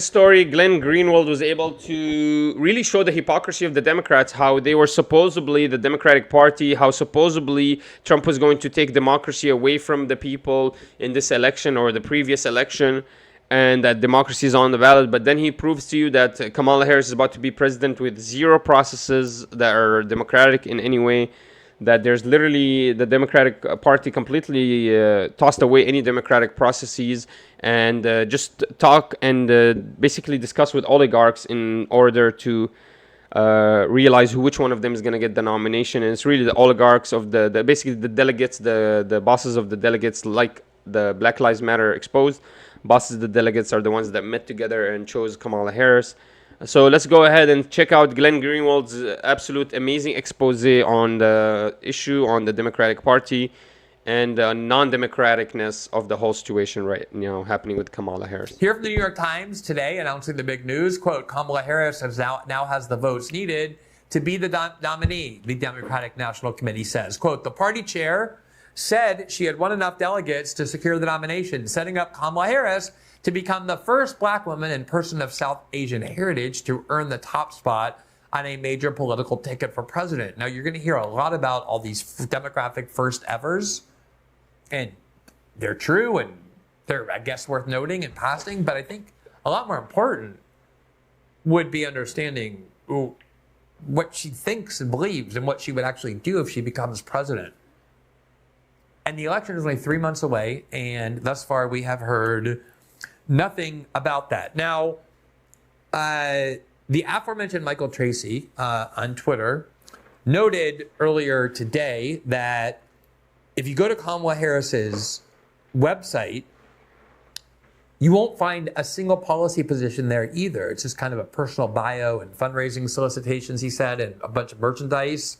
story, Glenn Greenwald was able to really show the hypocrisy of the Democrats, how they were supposedly the Democratic Party, how supposedly Trump was going to take democracy away from the people in this election or the previous election, and that democracy is on the ballot. But then he proves to you that Kamala Harris is about to be president with zero processes that are democratic in any way, that there's literally the Democratic Party completely tossed away any democratic processes and just talk and basically discuss with oligarchs in order to realize which one of them is going to get the nomination. And it's really the oligarchs of the basically the delegates, the bosses of the delegates, like the Black Lives Matter exposed bosses of the delegates are the ones that met together and chose Kamala Harris. So let's go ahead and check out Glenn Greenwald's absolute amazing expose on the issue, on the Democratic Party, and the non-democraticness of the whole situation right now happening with Kamala Harris. Here from the New York Times today, announcing the big news, quote, Kamala Harris now has the votes needed to be the nominee, the Democratic National Committee says. Quote, the party chair said she had won enough delegates to secure the nomination, setting up Kamala Harris to become the first black woman and person of South Asian heritage to earn the top spot on a major political ticket for president. Now, you're going to hear a lot about all these demographic first evers, and they're true, and they're, I guess, worth noting and passing, but I think a lot more important would be understanding what she thinks and believes and what she would actually do if she becomes president. And the election is only 3 months away, and thus far we have heard nothing about that. Now, the aforementioned Michael Tracy on Twitter noted earlier today that if you go to Kamala Harris's website, you won't find a single policy position there either. It's just kind of a personal bio and fundraising solicitations, he said, and a bunch of merchandise.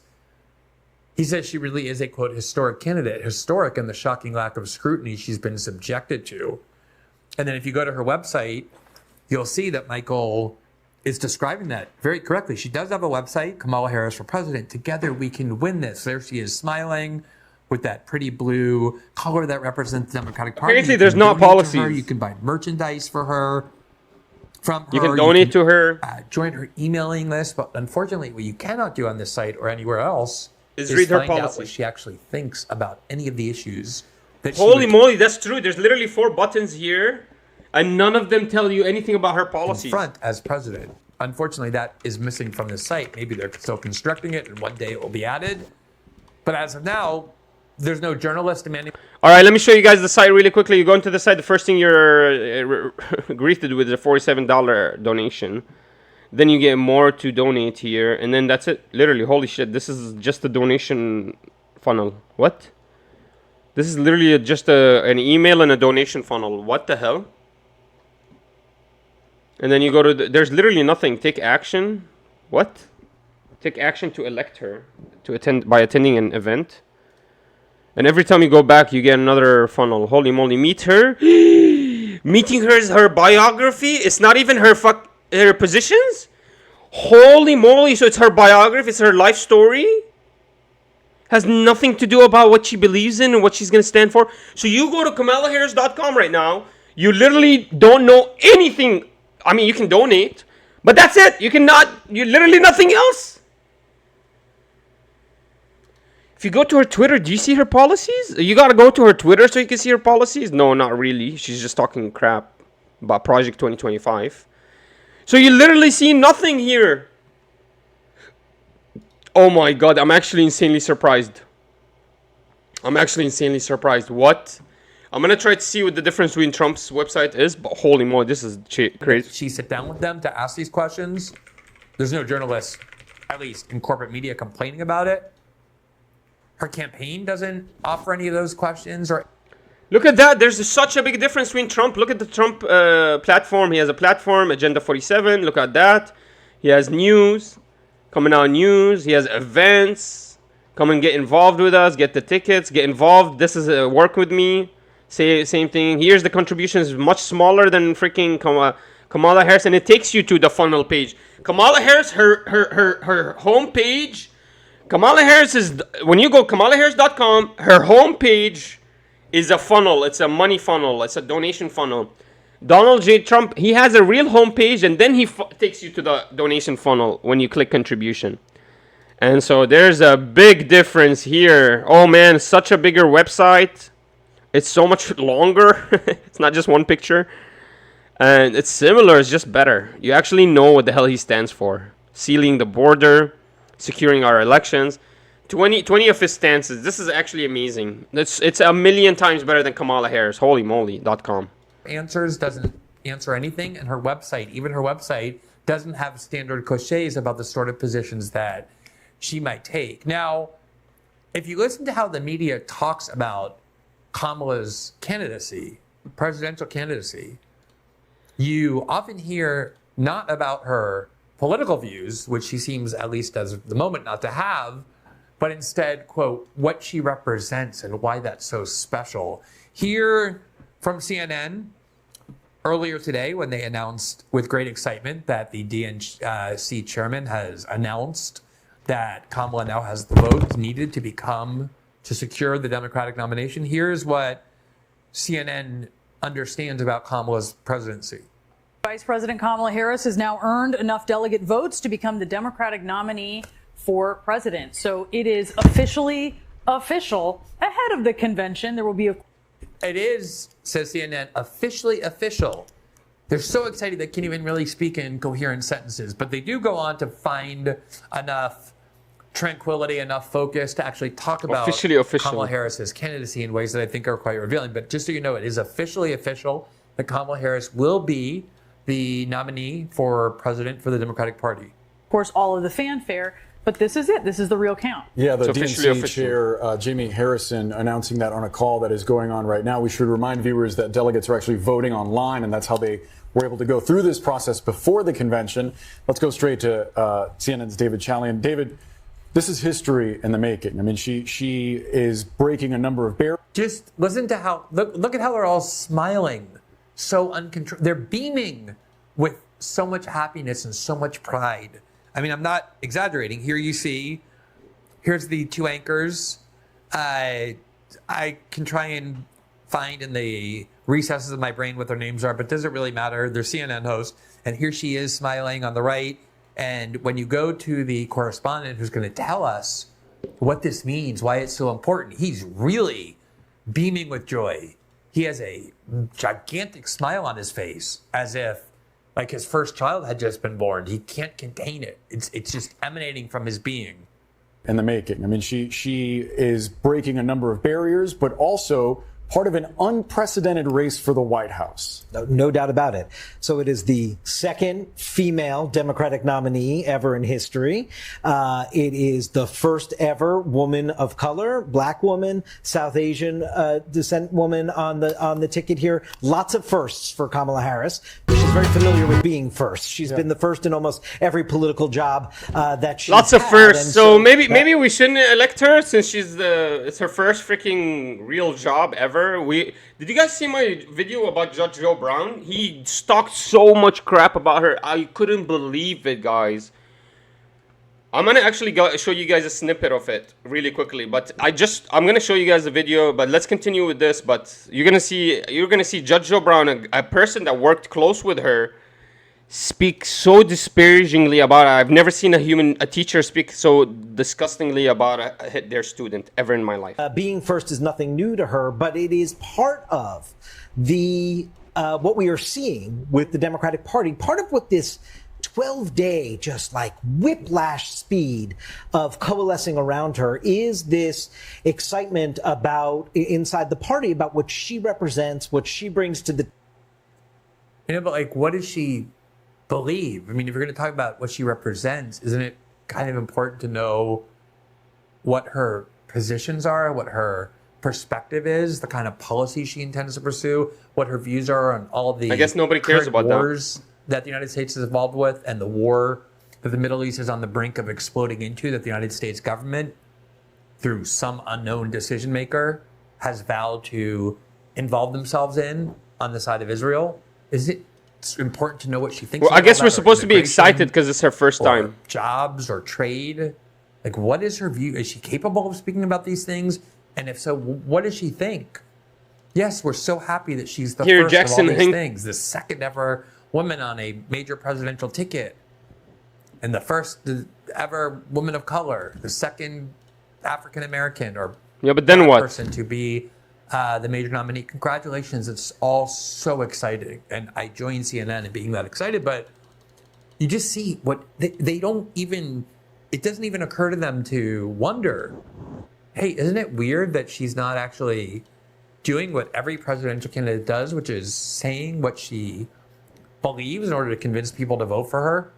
He says she really is a, quote, historic candidate. Historic in the shocking lack of scrutiny she's been subjected to. And then if you go to her website, you'll see that Michael is describing that very correctly. She does have a website, Kamala Harris for President. Together we can win this. There she is smiling with that pretty blue color that represents the Democratic Party. Apparently there's not policies. You can buy merchandise for her. From her. You can donate to her. Join her emailing list. But unfortunately, what you cannot do on this site or anywhere else is read her find policy. out what she actually thinks about any of the issues. Holy moly, that's true. There's literally 4 buttons here, and none of them tell you anything about her policies. Front as president. Unfortunately, that is missing from this site. Maybe they're still constructing it, and one day it will be added. But as of now, there's no journalist demanding. All right, let me show you guys the site really quickly. You go into the site. The first thing you're greeted with is a $47 donation. Then you get more to donate here, and then that's it. Literally, holy shit, this is just a donation funnel. What? This is literally just an email and a donation funnel. What the hell? And then you go to there's literally nothing. Take action. What? Take action to elect her to attend by attending an event. And every time you go back, you get another funnel. Holy moly! Meet her. Meeting her is her biography. It's not even her positions. Holy moly! So it's her biography. It's her life story. Has nothing to do about what she believes in and what she's going to stand for. So you go to KamalaHarris.com right now. You literally don't know anything. I mean, you can donate, but that's it. You literally nothing else. If you go to her Twitter, do you see her policies? You got to go to her Twitter so you can see her policies? No, not really. She's just talking crap about Project 2025. So you literally see nothing here. Oh my god, I'm actually insanely surprised. What? I'm going to try to see what the difference between Trump's website is, but holy moly, this is crazy. She sit down with them to ask these questions. There's no journalists, at least in corporate media, complaining about it. Her campaign doesn't offer any of those questions. Or look at that. There's such a big difference between Trump. Look at the Trump platform. He has a platform, Agenda 47. Look at that. He has news. Coming out news. He has events. Come and get involved with us. Get the tickets. Get involved. This is work with me. Say same thing. Here's the contributions, much smaller than freaking Kamala Harris, and it takes you to the funnel page. Kamala Harris, her home page. Kamala Harris is, when you go KamalaHarris.com, her home page is a funnel. It's a money funnel. It's a donation funnel. Donald J. Trump, he has a real homepage, and then he takes you to the donation funnel when you click contribution. And so there's a big difference here. Oh man, such a bigger website. It's so much longer. It's not just one picture. And it's similar, it's just better. You actually know what the hell he stands for. Sealing the border, securing our elections. 20 of his stances. This is actually amazing. It's a million times better than Kamala Harris. Holy moly.com. Answers doesn't answer anything, and her website, even her website, doesn't have standard cliches about the sort of positions that she might take. Now, if you listen to how the media talks about Kamala's candidacy, presidential candidacy, you often hear not about her political views, which she seems, at least as the moment, not to have, but instead, quote, what she represents and why that's so special. Here from CNN, earlier today, when they announced with great excitement that the DNC chairman has announced that Kamala now has the votes needed to secure the Democratic nomination. Here's what CNN understands about Kamala's presidency. Vice President Kamala Harris has now earned enough delegate votes to become the Democratic nominee for president. So it is officially official ahead of the convention. There will be It is, says CNN, officially official. They're so excited they can't even really speak in coherent sentences, but they do go on to find enough tranquility, enough focus to actually talk about Kamala Harris's candidacy in ways that I think are quite revealing. But just so you know, it is officially official that Kamala Harris will be the nominee for president for the Democratic Party. of course, all of the fanfare, but this is it. This is the real count. Yeah, the DNC chair, Jamie Harrison, announcing that on a call that is going on right now. We should remind viewers that delegates are actually voting online, and that's how they were able to go through this process before the convention. Let's go straight to CNN's David Chalian. David, this is history in the making. I mean, she is breaking a number of barriers. Just listen to how, look at how they're all smiling, so uncontrolled. They're beaming with so much happiness and so much pride. I mean, I'm not exaggerating. Here you see, here's the two anchors. I can try and find in the recesses of my brain what their names are, but does it really matter? They're CNN hosts. And here she is smiling on the right. And when you go to the correspondent who's going to tell us what this means, why it's so important, he's really beaming with joy. He has a gigantic smile on his face, as if like his first child had just been born. He can't contain it. It's just emanating from his being. In the making. I mean, she is breaking a number of barriers, but also part of an unprecedented race for the White House. No doubt about it. So it is the second female Democratic nominee ever in history. It is the first ever woman of color, black woman, South Asian descent woman on the ticket here. Lots of firsts for Kamala Harris. She's very familiar with being first. She's been the first in almost every political job that she's Lots of had. firsts. So maybe we shouldn't elect her since it's her first freaking real job ever. Did you guys see my video about Judge Joe Brown? He talked so much crap about her. I couldn't believe it, guys. I'm gonna actually show you guys a snippet of it really quickly, but I'm gonna show you guys the video. But let's continue with this. But you're gonna see Judge Joe Brown, a person that worked close with her, speak so disparagingly about her. I've never seen a teacher speak so disgustingly about their student ever in my life. Being first is nothing new to her, but it is part of the what we are seeing with the Democratic Party. Part of what this 12-day just like whiplash speed of coalescing around her is this excitement about inside the party about what she represents, what she brings to the. But like, what does she believe? I mean, if you're going to talk about what she represents, isn't it kind of important to know what her positions are, what her perspective is, the kind of policy she intends to pursue, what her views are on all of the I guess nobody cares about wars that the United States is involved with, and the war that the Middle East is on the brink of exploding into, that the United States government, through some unknown decision maker, has vowed to involve themselves in on the side of Israel. Is it important to know what she thinks? Well, I guess we're supposed to be excited because it's her first time. Jobs or trade. Like, what is her view? Is she capable of speaking about these things? And if so, what does she think? Yes, we're so happy that she's the Here, first Jackson of all these Hink- things, the second ever woman on a major presidential ticket, and the first ever woman of color, the second African American or Yeah, but then black what? person to be the major nominee. Congratulations! It's all so exciting, and I joined CNN in being that excited. But you just see what they don't even. It doesn't even occur to them to wonder. Hey, isn't it weird that she's not actually doing what every presidential candidate does, which is saying what she believes in order to convince people to vote for her?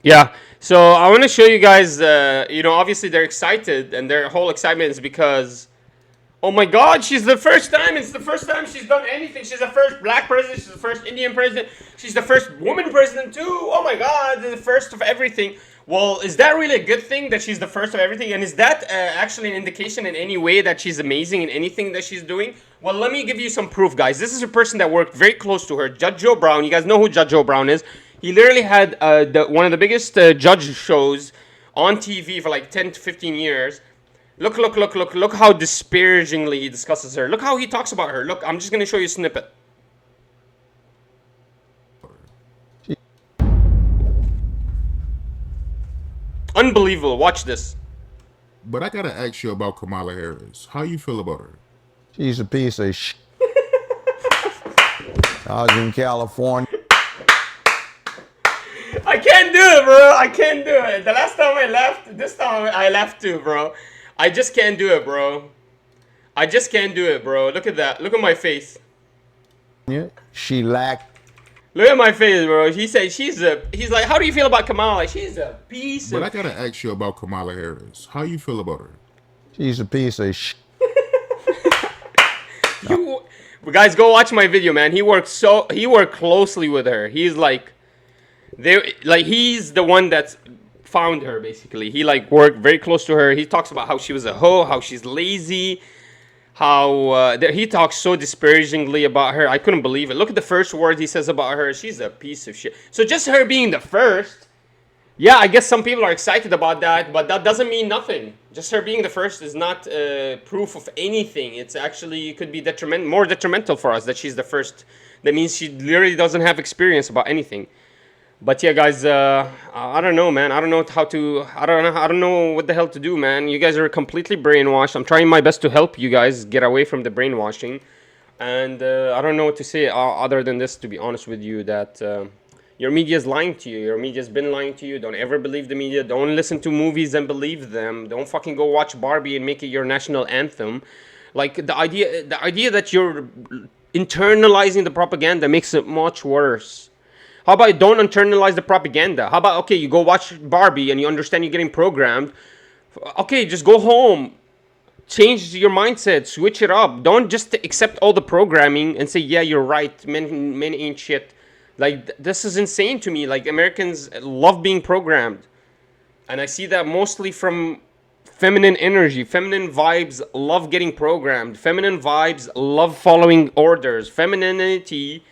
Yeah, so I want to show you guys, obviously they're excited, and their whole excitement is because, oh my God, she's the first time, it's the first time she's done anything. She's the first black president, she's the first Indian president, she's the first woman president too. Oh my God, the first of everything. Well, is that really a good thing that she's the first of everything? And is that actually an indication in any way that she's amazing in anything that she's doing? Well, let me give you some proof, guys. This is a person that worked very close to her, Judge Joe Brown. You guys know who Judge Joe Brown is. He literally had one of the biggest judge shows on TV for like 10 to 15 years. Look how disparagingly he discusses her. Look how he talks about her. Look, I'm just going to show you a snippet. Unbelievable. Watch this. But I gotta ask you about Kamala Harris. How you feel about her? She's a piece of shit. I was in California. I can't do it, bro. I can't do it. The last time I left, this time I left too, bro. I just can't do it, bro. I just can't do it, bro. Look at that. Look at my face. She lacked. Look at my face, bro. He said he's like, how do you feel about Kamala? She's a piece But of... I gotta ask you about Kamala Harris. How you feel about her? She's a piece of shit. You guys, go watch my video, man. He worked closely with her. He's like, he's the one that's found her, basically. He like worked very close to her. He talks about how she was a hoe, how she's lazy, how he talks so disparagingly about her. I couldn't believe it. Look at the first word he says about her. She's a piece of shit. So just her being the first, yeah, I guess some people are excited about that, but that doesn't mean nothing. Just her being the first is not proof of anything. It's actually, it could be more detrimental for us that she's the first. That means she literally doesn't have experience about anything. But yeah, guys, I don't know, man. I don't know what the hell to do, man. You guys are completely brainwashed. I'm trying my best to help you guys get away from the brainwashing. And I don't know what to say other than this, to be honest with you, that your media is lying to you. Your media's been lying to you. Don't ever believe the media. Don't listen to movies and believe them. Don't fucking go watch Barbie and make it your national anthem. Like, the idea that you're internalizing the propaganda makes it much worse. How about don't internalize the propaganda? How about, okay, you go watch Barbie and you understand you're getting programmed. Okay, just go home. Change your mindset. Switch it up. Don't just accept all the programming and say, yeah, you're right. Men ain't shit. Like, this is insane to me. Like, Americans love being programmed. And I see that mostly from feminine energy. Feminine vibes love getting programmed. Feminine vibes love following orders. Femininity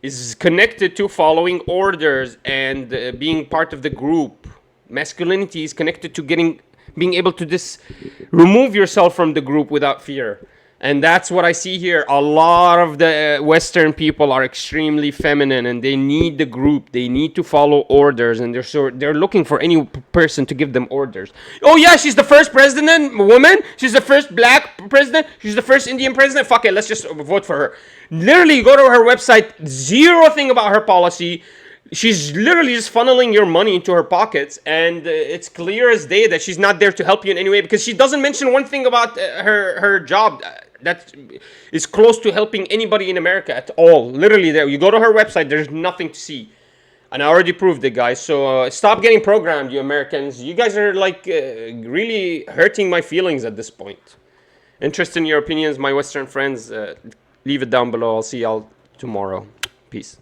is connected to following orders and being part of the group. Masculinity is connected to being able to remove yourself from the group without fear. And that's what I see here. A lot of the Western people are extremely feminine, and they need the group. They need to follow orders, and they're looking for any person to give them orders. Oh yeah, she's the first woman. She's the first black president. She's the first Indian president. Fuck it, let's just vote for her. Literally, go to her website. Zero thing about her policy. She's literally just funneling your money into her pockets, and it's clear as day that she's not there to help you in any way, because she doesn't mention one thing about her job that is close to helping anybody in America at all. Literally, there you go to her website, there's nothing to see, and I already proved it, guys. So stop getting programmed, you Americans. You guys are like really hurting my feelings at this point. Interested in your opinions, my Western friends? Leave it down below. I'll see y'all tomorrow. Peace.